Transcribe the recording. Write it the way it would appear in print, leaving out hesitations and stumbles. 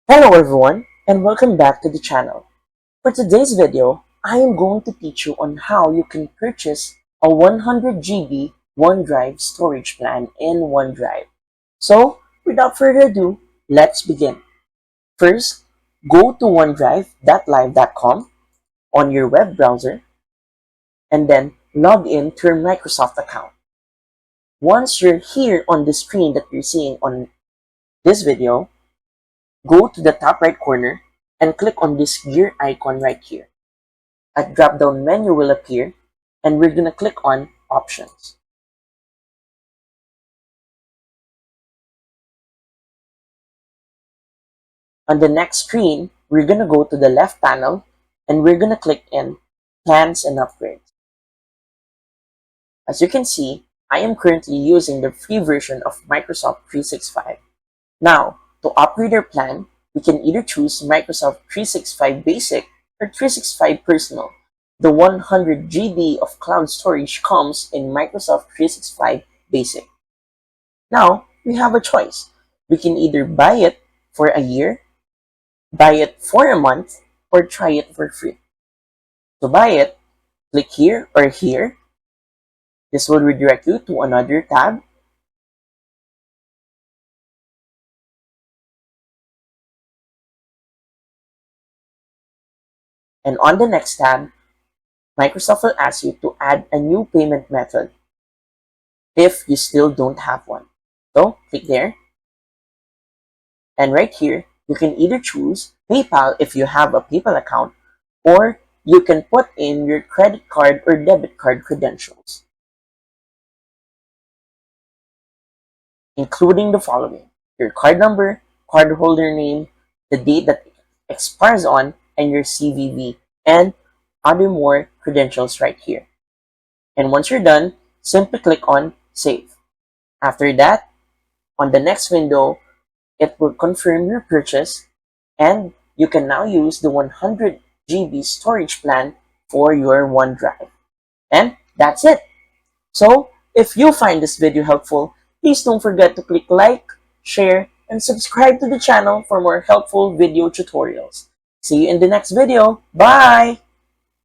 Hello everyone and welcome back to the channel. For today's video, I am going to teach you on how you can purchase a 100GB OneDrive storage plan in OneDrive. So, without further ado, let's begin. First, go to onedrive.live.com on your web browser and then log in to your Microsoft account. Once you're here on the screen that you're seeing on this video, go to the top right corner and click on this gear icon right here. A drop-down menu will appear and we're going to click on Options. On the next screen, we're going to go to the left panel and we're going to click in Plans and Upgrades. As you can see, I am currently using the free version of Microsoft 365. Now, to upgrade our plan, we can either choose Microsoft 365 Basic or 365 Personal. The 100GB of cloud storage comes in Microsoft 365 Basic. Now, we have a choice. We can either buy it for a year, buy it for a month, or try it for free. To buy it, click here or here. This will redirect you to another tab. And on the next tab, Microsoft will ask you to add a new payment method if you still don't have one. So, click there. And right here, you can either choose PayPal if you have a PayPal account, or you can put in your credit card or debit card credentials, including the following: your card number, cardholder name, the date that it expires on, and your CVV, and other more credentials right here. And once you're done, simply click on Save. After that, on the next window, it will confirm your purchase, and you can now use the 100GB storage plan for your OneDrive. And that's it. So, if you find this video helpful, please don't forget to click like, share, and subscribe to the channel for more helpful video tutorials. See you in the next video. Bye!